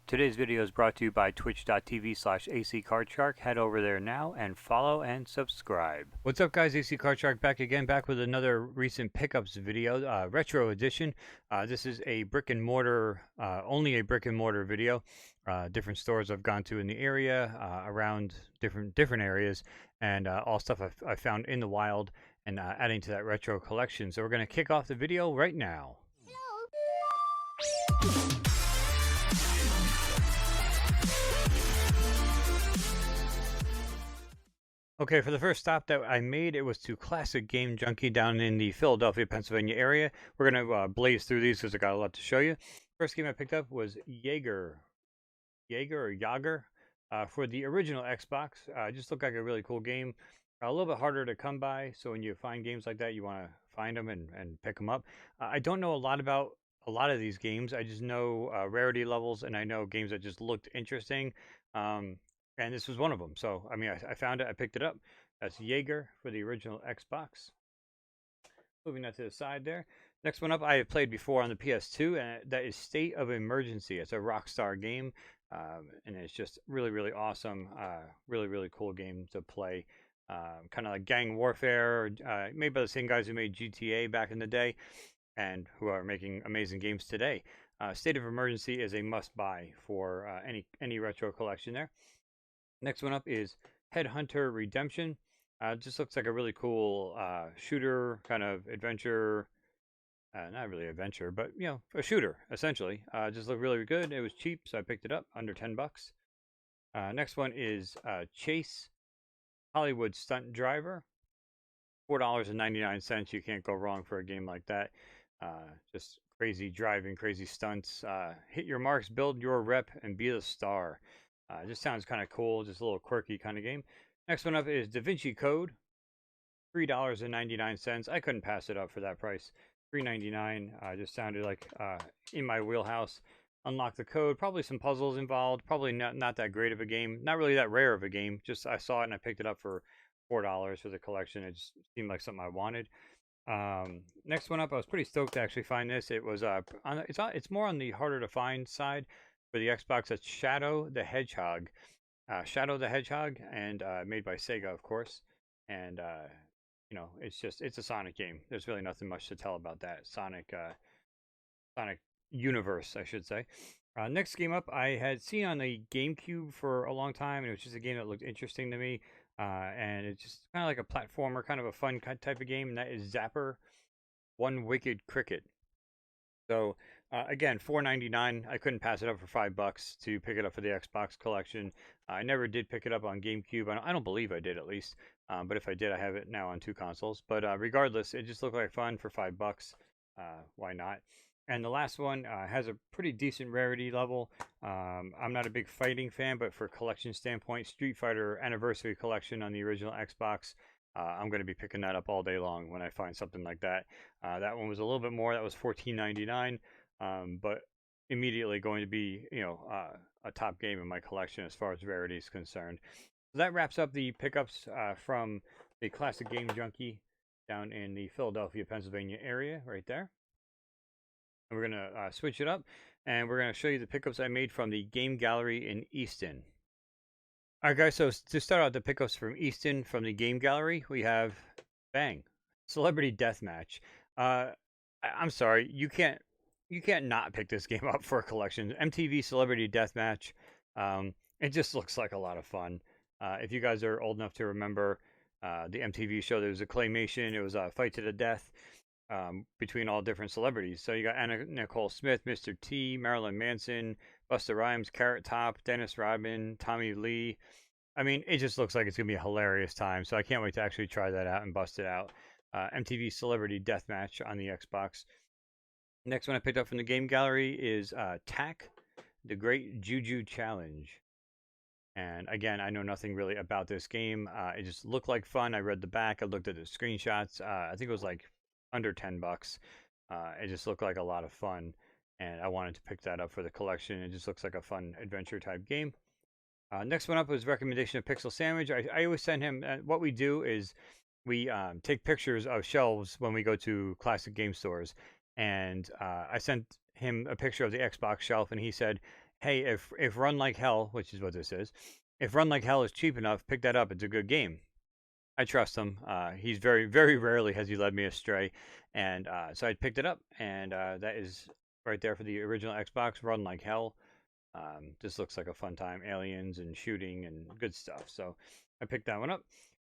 Today's video is brought to you by twitch.tv/ACCardShark. Head over there now and follow and subscribe. What's up, guys? AC Card Shark back with another recent pickups video, retro edition. This is a brick and mortar, only a brick and mortar video. Different stores I've gone to in the area, around different areas, and all stuff I found in the wild, and adding to that retro collection. So we're going to kick off the video right now. Okay, for the first stop that I made, it was to Classic Game Junkie down in the Philadelphia, Pennsylvania area. We're going to blaze through these because I got a lot to show you. First game I picked up was Jaeger for the original Xbox. Just looked like a really cool game. A little bit harder to come by, so when you find games like that, you want to find them and pick them up. I don't know a lot about a lot of these games. I just know rarity levels, and I know games that just looked interesting. And this was one of them. So, I mean, I found it. I picked it up. That's Jaeger for the original Xbox. Moving that to the side there. Next one up, I have played before on the PS2, and that is State of Emergency. It's a Rockstar game, and it's just really, really awesome. Really, really cool game to play. Kind of like gang warfare, made by the same guys who made GTA back in the day, and who are making amazing games today. State of Emergency is a must-buy for any retro collection there. Next one up is Headhunter Redemption. Just looks like a really cool shooter, kind of adventure. Not really adventure, but, you know, a shooter, essentially. Just looked really good. It was cheap, so I picked it up, under 10 bucks. Next one is Chase Hollywood Stunt Driver. $4.99. You can't go wrong for a game like that. Just crazy driving, crazy stunts. Hit your marks, build your rep, and be the star. Just sounds kind of cool, just a little quirky kind of game. Next one up is Da Vinci Code, $3.99. I couldn't pass it up for that price. $3.99 just sounded like in my wheelhouse. Unlock the code, probably some puzzles involved, probably not that great of a game, not really that rare of a game. Just I saw it and I picked it up for $4 for the collection. It just seemed like something I wanted. Next one up, I was pretty stoked to actually find this. It was it's more on the harder to find side. For the Xbox, that's Shadow the Hedgehog. And made by Sega, of course. And, you know, it's a Sonic game. There's really nothing much to tell about that. Sonic universe, I should say. Next game up, I had seen on the GameCube for a long time, and it was just a game that looked interesting to me. And it's just kind of like a platformer, kind of a fun type of game, and that is Zapper One Wicked Cricket. So, again, $4.99. I couldn't pass it up for $5 to pick it up for the Xbox collection. I never did pick it up on GameCube. I don't believe I did, at least. But if I did, I have it now on 2 consoles. But regardless, it just looked like fun for $5. Why not? And the last one has a pretty decent rarity level. I'm not a big fighting fan, but for collection standpoint, Street Fighter Anniversary Collection on the original Xbox. I'm going to be picking that up all day long when I find something like that. That one was a little bit more. That was $14.99, but immediately going to be, you know, a top game in my collection as far as rarity is concerned. So that wraps up the pickups from the Classic Game Junkie down in the Philadelphia, Pennsylvania area, right there. And we're going to switch it up, and we're going to show you the pickups I made from the Game Gallery in Easton. Alright, guys, so to start out the pickups from Easton from the Game Gallery, we have, bang, Celebrity Deathmatch. I'm sorry, you can't not pick this game up for a collection. MTV Celebrity Deathmatch. It just looks like a lot of fun. If you guys are old enough to remember the MTV show, there was a claymation. It was a fight to the death between all different celebrities. So you got Anna Nicole Smith, Mr. T, Marilyn Manson, Busta Rhymes, Carrot Top, Dennis Rodman, Tommy Lee. I mean, it just looks like it's going to be a hilarious time. So I can't wait to actually try that out and bust it out. MTV Celebrity Deathmatch on the Xbox. Next one I picked up from the Game Gallery is TAC, The Great Juju Challenge. And again, I know nothing really about this game. It just looked like fun. I read the back. I looked at the screenshots. I think it was like under 10 bucks. It just looked like a lot of fun. And I wanted to pick that up for the collection. It just looks like a fun adventure type game. Next one up was recommendation of Pixel Sandwich. I always send him, what we do is we take pictures of shelves when we go to classic game stores. And I sent him a picture of the Xbox shelf, and he said, hey, if Run Like Hell, which is what this is, if Run Like Hell is cheap enough, pick that up. It's a good game. I trust him. He's very rarely has he led me astray, and so I picked it up, and that is right there for the original Xbox. Run Like Hell. This looks like a fun time. Aliens and shooting and good stuff. So I picked that one up.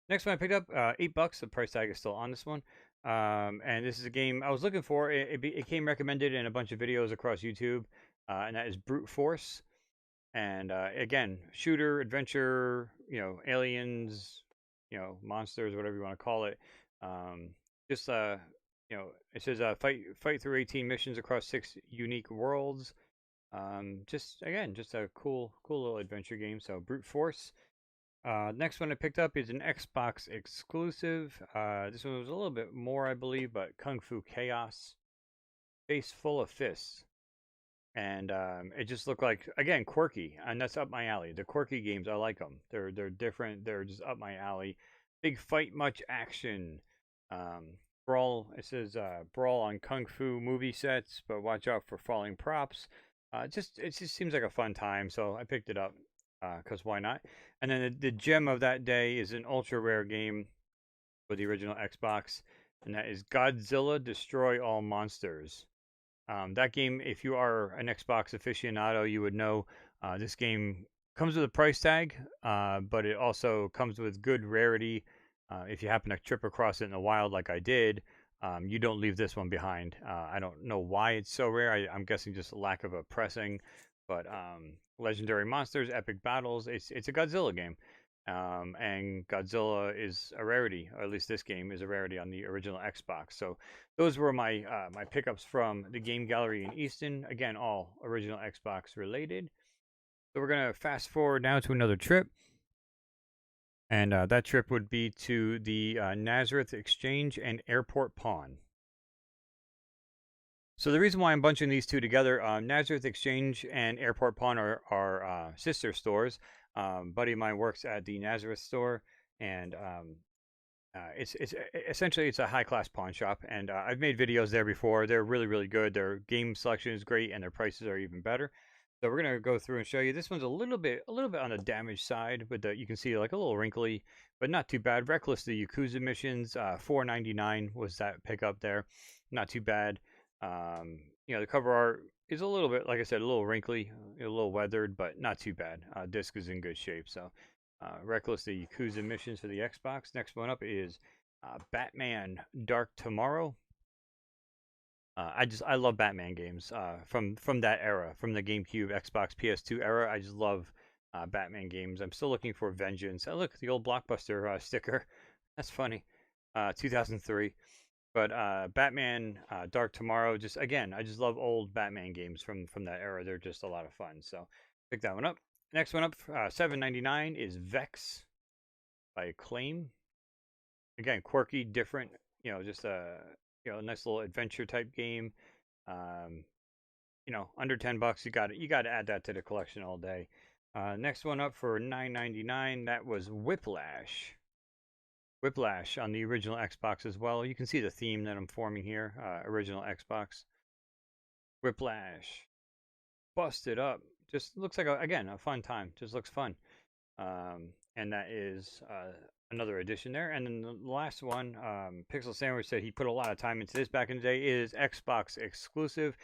Next one I picked up, $8. The price tag is still on this one. And this is a game I was looking for. It came recommended in a bunch of videos across YouTube, and that is Brute Force. And again, shooter, adventure, aliens, monsters, whatever you want to call it. Um, just it says fight through 18 missions across 6 unique worlds. Just again, just a cool little adventure game. So Brute Force. Next one I picked up is an Xbox exclusive. This one was a little bit more, I believe, but Kung Fu Chaos. Face full of fists. And it just looked like, again, quirky, and that's up my alley. The quirky games, I like them. They're different. They're just up my alley. Big fight, much action. Brawl. It says brawl on kung fu movie sets, but watch out for falling props. It just seems like a fun time, so I picked it up because why not? And then the gem of that day is an ultra rare game for the original Xbox, and that is Godzilla Destroy All Monsters. That game, if you are an Xbox aficionado, you would know this game comes with a price tag, but it also comes with good rarity. If you happen to trip across it in the wild like I did, you don't leave this one behind. I don't know why it's so rare. I'm guessing just a lack of a pressing, but legendary monsters, epic battles. It's a Godzilla game. And Godzilla is a rarity, or at least this game is a rarity on the original Xbox. So those were my my pickups from the Game Gallery in Easton. Again, all original Xbox related. So we're gonna fast forward now to another trip, and that trip would be to the Nazareth Exchange and Airport Pawn. So the reason why I'm bunching these two together, Nazareth Exchange and Airport Pawn are sister stores. Buddy of mine works at the Nazareth store, and it's essentially it's a high class pawn shop. And I've made videos there before. They're really good. Their game selection is great, and their prices are even better. So we're gonna go through and show you. This one's a little bit on the damaged side, but you can see like a little wrinkly, but not too bad. Reckless the Yakuza missions, $4.99 was that pickup there. Not too bad. The cover art is a little bit, like I said, a little wrinkly, a little weathered, but not too bad. Disc is in good shape. So, Reckless the Yakuza missions for the Xbox. Next one up is Batman Dark Tomorrow. I love Batman games from that era, from the GameCube, Xbox, PS2 era. I just love Batman games. I'm still looking for Vengeance. Oh, look, the old Blockbuster sticker. That's funny. 2003. But Batman Dark Tomorrow, just again, I just love old Batman games from that era. They're just a lot of fun. So pick that one up. Next one up, $7.99 is Vex by Acclaim. Again, quirky, different. Just a nice little adventure type game. Under $10, you got to add that to the collection all day. Next one up for $9.99, that was Whiplash. Whiplash on the original Xbox as well. You can see the theme that I'm forming here. Original Xbox. Whiplash. Busted up. Just looks like, again, a fun time. Just looks fun. And that is another addition there. And then the last one, Pixel Sandwich said he put a lot of time into this back in the day, is Xbox exclusive.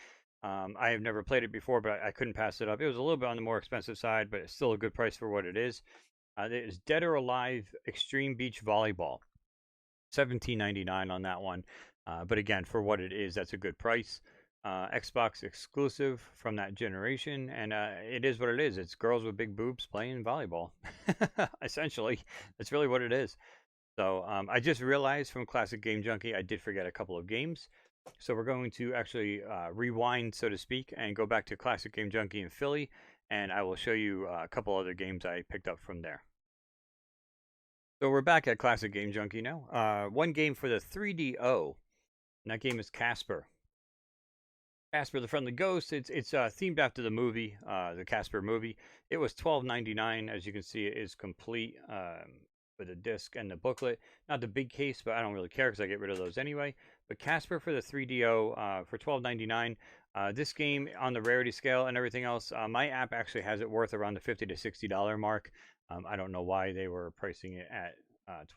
I have never played it before, but I couldn't pass it up. It was a little bit on the more expensive side, but it's still a good price for what it is. It is Dead or Alive Extreme Beach Volleyball. $17.99 on that one. But again, for what it is, that's a good price. Xbox exclusive from that generation. And it is what it is. It's girls with big boobs playing volleyball. Essentially, that's really what it is. So I just realized from Classic Game Junkie, I did forget a couple of games. So we're going to actually rewind, so to speak, and go back to Classic Game Junkie in Philly. And I will show you a couple other games I picked up from there. So we're back at Classic Game Junkie now. One game for the 3DO, and that game is Casper. Casper the Friendly Ghost. It's themed after the movie, the Casper movie. It was $12.99. As you can see, it is complete with a disc and the booklet. Not the big case, but I don't really care because I get rid of those anyway. But Casper for the 3DO for $12.99. This game on the rarity scale and everything else, my app actually has it worth around the $50 to $60 mark. I don't know why they were pricing it at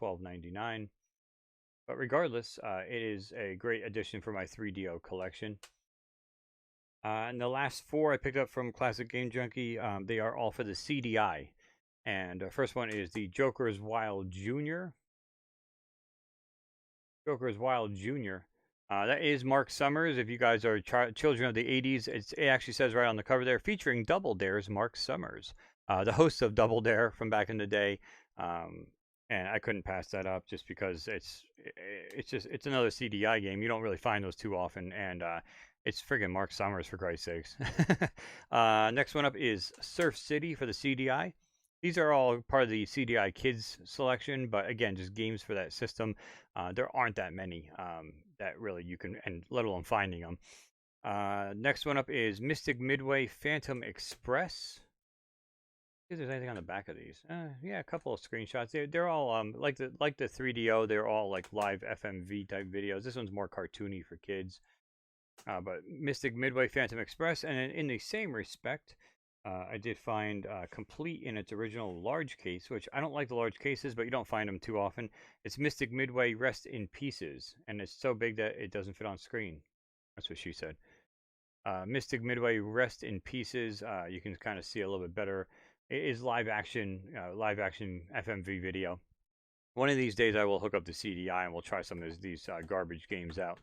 $12.99, but regardless, it is a great addition for my 3DO collection. And the last four I picked up from Classic Game Junkie, they are all for the CDI. And the first one is the Joker's Wild Jr. Joker's Wild Jr. That is Mark Summers. If you guys are children of the 80s, it actually says right on the cover there, featuring Double Dare's Mark Summers, the host of Double Dare from back in the day. And I couldn't pass that up just because it's another CDI game. You don't really find those too often, and it's friggin' Mark Summers, for Christ's sakes. Next one up is Surf City for the CDI. These are all part of the CDI Kids selection, but again, just games for that system. There aren't that many that really you can, and let alone finding them. Next one up is Mystic Midway Phantom Express. See if there's anything on the back of these. Yeah, a couple of screenshots. They're all like the 3DO. They're all like live FMV type videos. This one's more cartoony for kids. But Mystic Midway Phantom Express, and in the same respect, I did find complete in its original large case, which I don't like the large cases, but you don't find them too often. It's Mystic Midway Rest in Pieces, and it's so big that it doesn't fit on screen. That's what she said. Mystic Midway Rest in Pieces, you can kind of see a little bit better. It is live action FMV video. One of these days I will hook up the CDI and we'll try some of these garbage games out.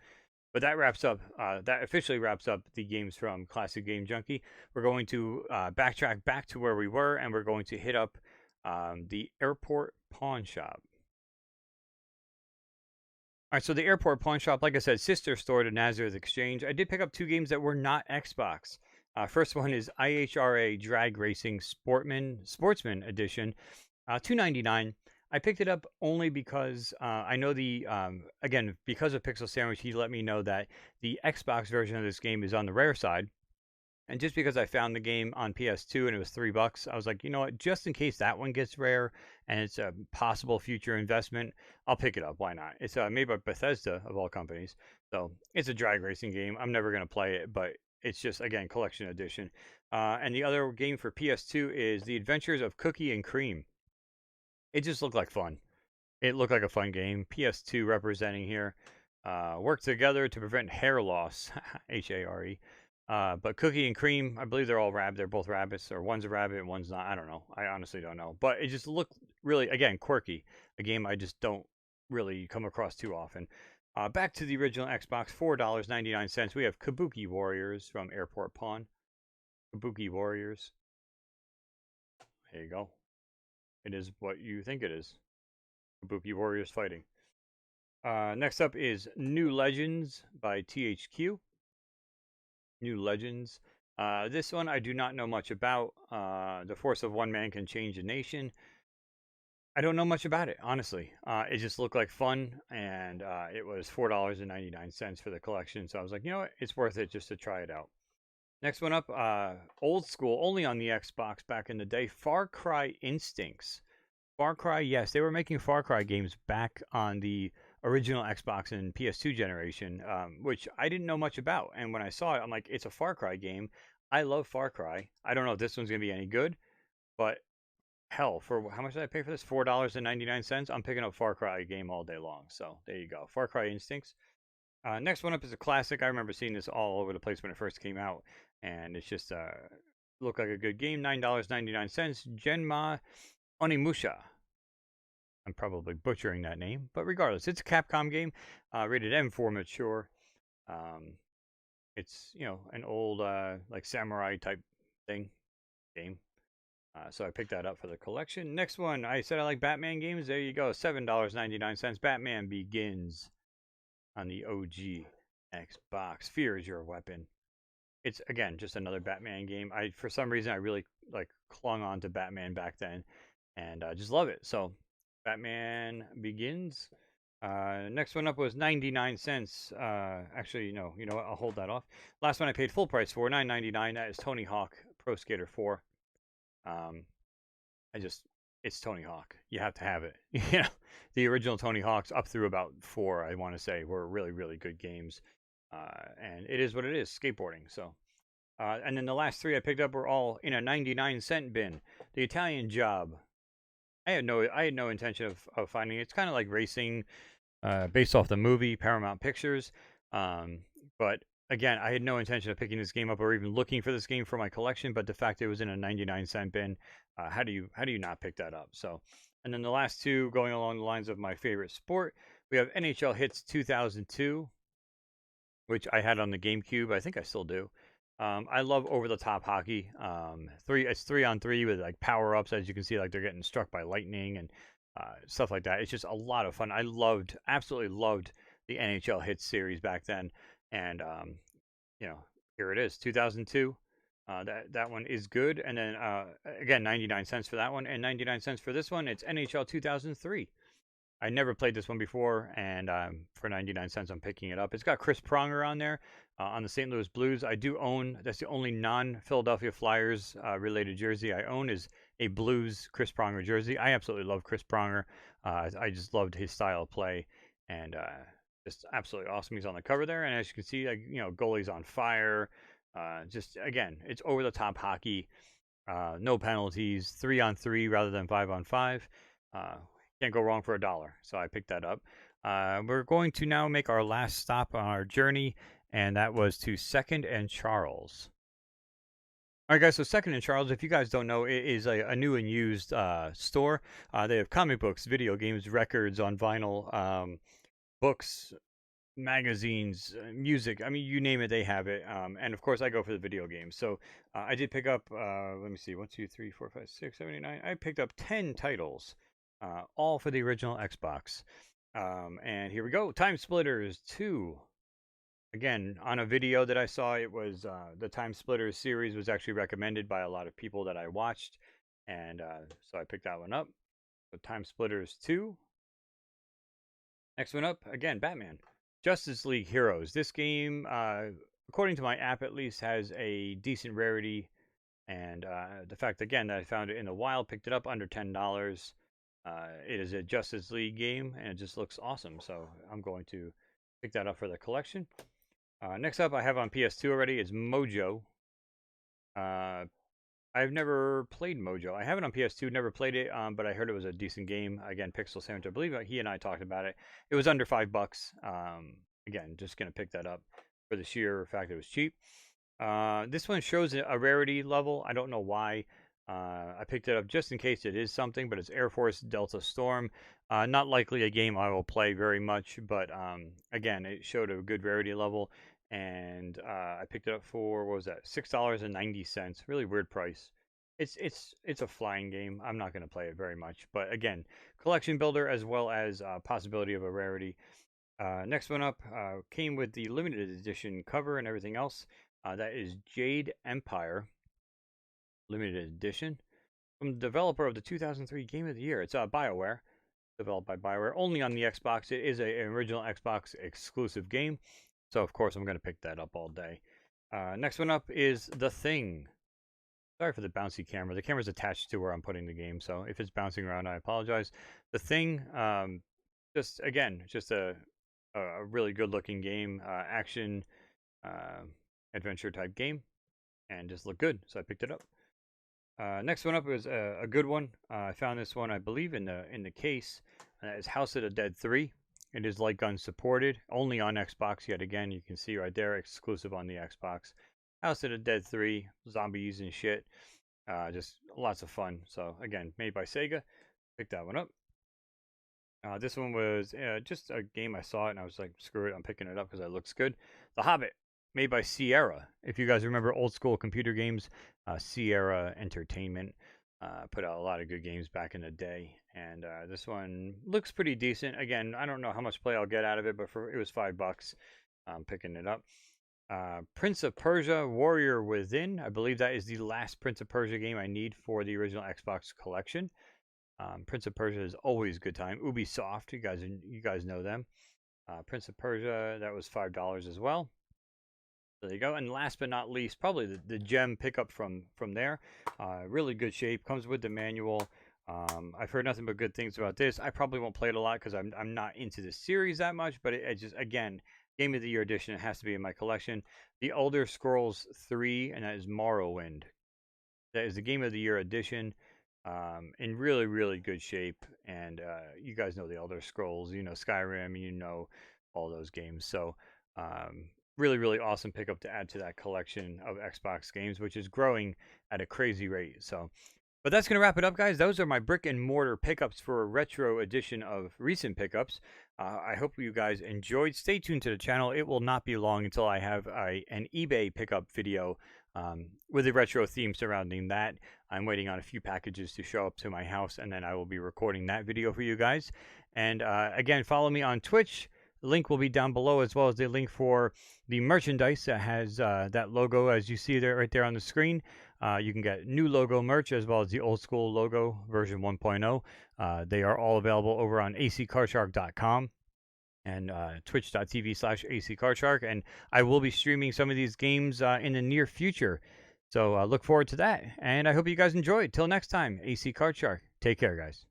But that wraps up. That officially wraps up the games from Classic Game Junkie. We're going to backtrack back to where we were, and we're going to hit up the airport pawn shop. All right, so the airport pawn shop, like I said, sister store to Nazareth Exchange. I did pick up two games that were not Xbox. First one is IHRA Drag Racing Sportsman Edition, $2.99. I picked it up only because I know again, because of Pixel Sandwich, he let me know that the Xbox version of this game is on the rare side. And just because I found the game on PS2 and it was $3, I was like, you know what, just in case that one gets rare and it's a possible future investment, I'll pick it up. Why not? It's made by Bethesda, of all companies. So it's a drag racing game. I'm never going to play it, but it's just, again, collection edition. And the other game for PS2 is The Adventures of Cookie and Cream. It just looked like fun. It looked like a fun game. PS2 representing here. Work together to prevent hair loss. H-A-R-E. But Cookie and Cream, I believe they're all they're both rabbits, or one's a rabbit and one's not. I don't know. I honestly don't know. But it just looked really, again, quirky. A game I just don't really come across too often. Back to the original Xbox, $4.99. We have Kabuki Warriors from Airport Pawn. Kabuki Warriors. There you go. It is what you think it is. Kabuki Warriors fighting. Next up is New Legends by THQ. New Legends. This one I do not know much about. The force of one man can change a nation. I don't know much about it, honestly. It just looked like fun, and it was $4.99 for the collection. So I was like, you know what? It's worth it just to try it out. Next one up, old school, only on the Xbox back in the day, Far Cry Instincts. Far Cry, yes, they were making Far Cry games back on the original Xbox and PS2 generation, which I didn't know much about. And when I saw it, I'm like, it's a Far Cry game. I love Far Cry. I don't know if this one's going to be any good, but hell, for how much did I pay for this? $4.99. I'm picking up Far Cry game all day long. So there you go. Far Cry Instincts. Next one up is a classic. I remember seeing this all over the place when it first came out, and it's just looked like a good game. $9.99. Genma Onimusha. I'm probably butchering that name, but regardless, it's a Capcom game, rated M for mature. It's, you know, an old like samurai type game. So I picked that up for the collection. Next one, I said I like Batman games. There you go, $7.99. Batman Begins on the OG Xbox. Fear is your weapon. It's, again, just another Batman game. For some reason I really like clung on to Batman back then, and just love it. So Batman Begins. Next one up was 99 cents. Actually, no, you know what? I'll hold that off. Last one I paid full price for, $9.99. That is Tony Hawk Pro Skater 4. It's Tony Hawk. You have to have it. You know, the original Tony Hawks up through about 4, I want to say, were really, really good games. and it is what it is, skateboarding. So, and then the last three I picked up were all in a 99-cent bin. The Italian Job. I had no intention of finding it. It's kind of like racing, based off the movie Paramount Pictures. Um, but again, I had no intention of picking this game up or even looking for this game for my collection. But the fact it was in a 99-cent bin, how do you not pick that up? So, and then the last two going along the lines of my favorite sport, we have NHL Hits 2002, which I had on the GameCube. I think I still do. I love over-the-top hockey. It's 3-on-3 with like power-ups, as you can see, like they're getting struck by lightning and stuff like that. It's just a lot of fun. Absolutely loved the NHL Hits series back then, and here it is, 2002. That one is good, and then again, 99 cents for that one, and 99 cents for this one. It's NHL 2003. I never played this one before, and for 99 cents, I'm picking it up. It's got Chris Pronger on there on the St. Louis Blues. I do own, that's the only non-Philadelphia Flyers related jersey I own is a Blues Chris Pronger jersey. I absolutely love Chris Pronger. I just loved his style of play, and just absolutely awesome. He's on the cover there, and as you can see, like, goalie's on fire. Just, again, it's over-the-top hockey. No penalties, 3-on-3 rather than 5-on-5. Can't go wrong for $1, so I picked that up. We're going to now make our last stop on our journey, and that was to Second and Charles. All right, guys, so Second and Charles, if you guys don't know, it is a new and used store. They have comic books, video games, records on vinyl, books, magazines, music. I mean, you name it, they have it. And of course, I go for the video games. So I did pick up, let me see, 1, 2, 3, 4, 5, 6, 7, 8, 9. I picked up 10 titles. All for the original Xbox. And here we go. Time Splitters 2. Again, on a video that I saw, it was the Time Splitters series was actually recommended by a lot of people that I watched. And so I picked that one up. So Time Splitters 2. Next one up, again, Batman. Justice League Heroes. This game, according to my app at least, has a decent rarity. And the fact, again, that I found it in the wild, picked it up under $10. It is a Justice League game, and it just looks awesome. So I'm going to pick that up for the collection. Next up, I have on PS2 already is Mojo. I've never played Mojo. I have it on PS2, never played it, but I heard it was a decent game. Again, Pixel Sandwich, I believe he and I talked about it. It was under $5. Again, just going to pick that up for the sheer fact it was cheap. This one shows a rarity level. I don't know why. I picked it up just in case it is something, but it's Air Force Delta Storm. Not likely a game I will play very much, but again, it showed a good rarity level, and I picked it up for, what was that, $6.90. Really weird price. It's a flying game. I'm not going to play it very much, but again, collection builder as well as possibility of a rarity. Next one up came with the limited edition cover and everything else. That is Jade Empire. Limited edition from the developer of the 2003 Game of the Year. It's BioWare, developed by BioWare, only on the Xbox. It is an original Xbox exclusive game, so of course I'm going to pick that up all day. Next one up is The Thing. Sorry for the bouncy camera. The camera's attached to where I'm putting the game, so if it's bouncing around, I apologize. The Thing, just a really good looking game, action adventure type game, and just looked good, so I picked it up. Next one up is a good one. I found this one, I believe, in the case. It's House of the Dead 3. It is light gun supported, only on Xbox. Yet again, you can see right there, exclusive on the Xbox. House of the Dead 3, zombies and shit. Just lots of fun. So again, made by Sega. Pick that one up. This one was just a game I saw it and I was like, screw it, I'm picking it up because it looks good. The Hobbit, made by Sierra. If you guys remember old school computer games, Sierra Entertainment put out a lot of good games back in the day, and this one looks pretty decent. Again, I don't know how much play I'll get out of it, but it was $5. I'm picking it up. Prince of Persia Warrior Within. I believe that is the last Prince of Persia game I need for the original Xbox collection. Prince of Persia is always a good time. Ubisoft, you guys know them. Prince of Persia, that was $5 as well. There you go. And last but not least, probably the gem pickup from there. Really good shape. Comes with the manual. I've heard nothing but good things about this. I probably won't play it a lot because I'm not into the series that much. But it just, again, Game of the Year edition. It has to be in my collection. The Elder Scrolls 3, and that is Morrowind. That is the Game of the Year edition, in really, really good shape. And you guys know the Elder Scrolls, you know Skyrim, you know all those games. So really, really awesome pickup to add to that collection of Xbox games, which is growing at a crazy rate. So, but that's going to wrap it up, guys. Those are my brick and mortar pickups for a retro edition of recent pickups. I hope you guys enjoyed. Stay tuned to the channel. It will not be long until I have an eBay pickup video with a retro theme surrounding that. I'm waiting on a few packages to show up to my house, and then I will be recording that video for you guys. And again, follow me on Twitch. The link will be down below, as well as the link for the merchandise that has that logo as you see there right there on the screen. You can get new logo merch as well as the old school logo version 1.0. They are all available over on accardshark.com and twitch.tv/accardshark. And I will be streaming some of these games in the near future. So look forward to that. And I hope you guys enjoyed. Till next time, AC Card Shark. Take care, guys.